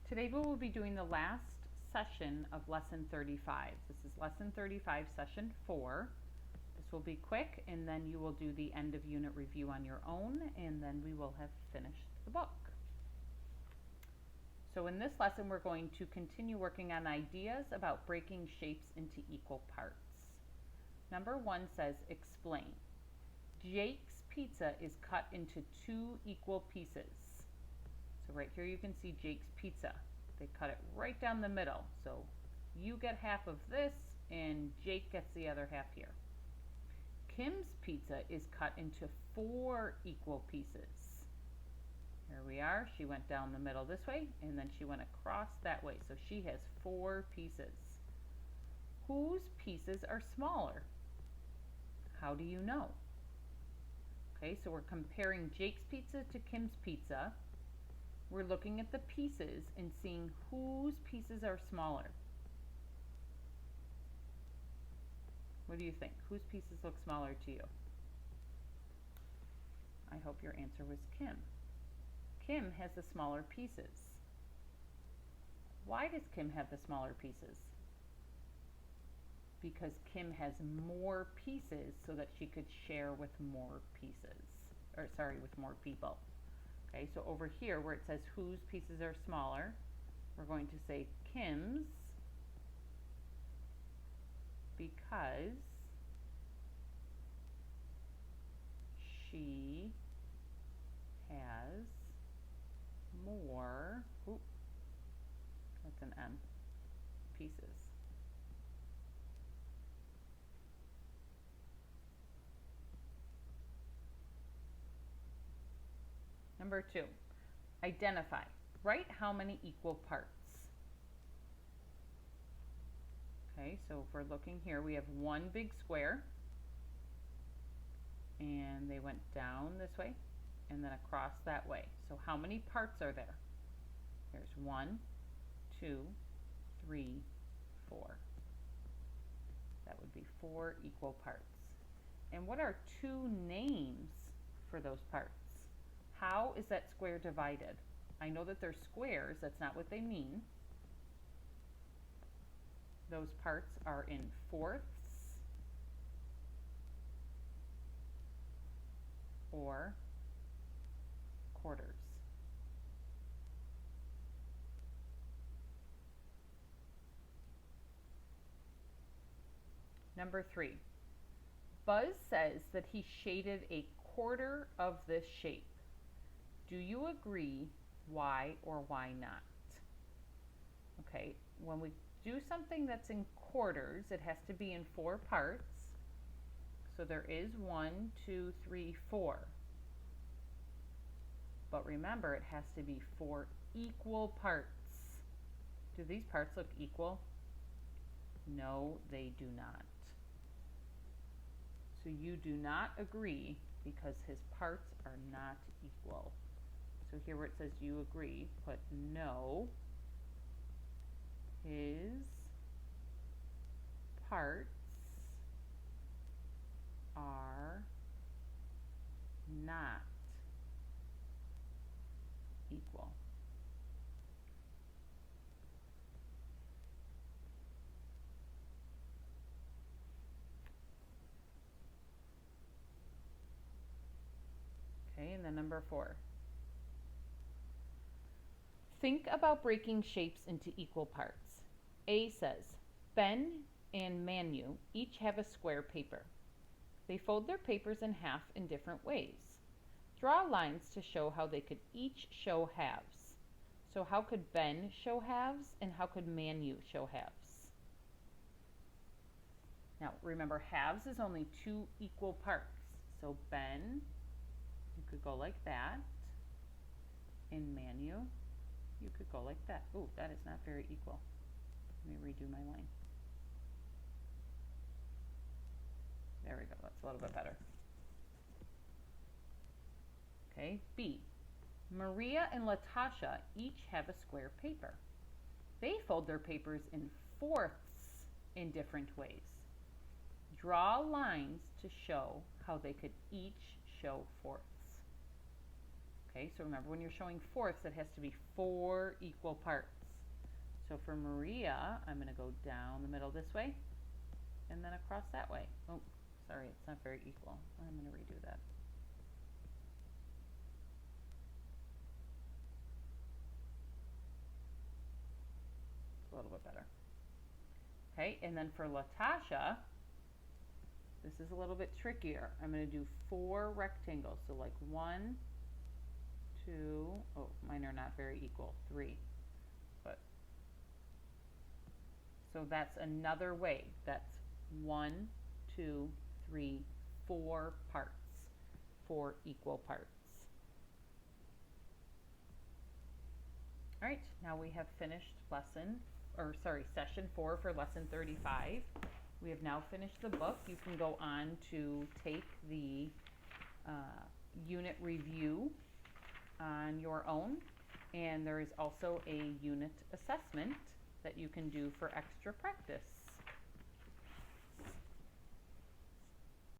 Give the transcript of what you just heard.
Today we will be doing the last session of lesson 35. This is lesson 35, session 4. This will be quick, and then you will do the end of unit review on your own, and then we will have finished the book. So in this lesson we're going to continue working on ideas about breaking shapes into equal parts. Number 1 says explain. Jake's pizza is cut into 2 equal pieces. So right here you can see Jake's pizza. They cut it right down the middle. So you get half of this and Jake gets the other half here. Kim's pizza is cut into 4 equal pieces. Here we are. She went down the middle this way and then she went across that way. So she has 4 pieces. Whose pieces are smaller? How do you know? Okay, so we're comparing Jake's pizza to Kim's pizza. We're looking at the pieces and seeing whose pieces are smaller. What do you think? Whose pieces look smaller to you? I hope your answer was Kim. Kim has the smaller pieces. Why does Kim have the smaller pieces? Because Kim has more pieces so that she could share with more with more people. Okay, so over here where it says whose pieces are smaller, we're going to say Kim's, because she has more, that's an M, pieces. Number 2, identify. Write how many equal parts. Okay, so if we're looking here, we have one big square, and they went down this way, and then across that way. So how many parts are there? There's 1, 2, 3, 4. That would be 4 equal parts. And what are 2 names for those parts? How is that square divided? I know that they're squares, that's not what they mean. Those parts are in fourths or quarters. Number 3, Buzz says that he shaded a quarter of this shape. Do you agree? Why or why not? Okay, when we do something that's in quarters, it has to be in 4 parts. So there is 1, 2, 3, 4. But remember, it has to be 4 equal parts. Do these parts look equal? No, they do not. So you do not agree because his parts are not equal. So here where it says you agree, put no. His parts are not equal. Okay, and then number 4. Think about breaking shapes into equal parts. A says, Ben and Manu each have a square paper. They fold their papers in half in different ways. Draw lines to show how they could each show halves. So how could Ben show halves and how could Manu show halves? Now remember, halves is only 2 equal parts. So Ben, you could go like that, and Manu, you could go like that. Ooh, that is not very equal. Let me redo my line. There we go, that's a little bit better. Okay, B. Maria and Latasha each have a square paper. They fold their papers in fourths in different ways. Draw lines to show how they could each show fourths. Okay, so remember when you're showing fourths, it has to be 4 equal parts. So for Maria, I'm going to go down the middle this way and then across that way. Oh, sorry, it's not very equal. I'm going to redo that. A little bit better. Okay, and then for Latasha, this is a little bit trickier. I'm going to do 4 rectangles. So like 1, 2, oh, mine are not very equal, 3. But so that's another way. That's 1, 2, 3, 4 parts, 4 equal parts. All right, now we have finished session 4 for lesson 35. We have now finished the book. You can go on to take the unit review on your own, and there is also a unit assessment that you can do for extra practice.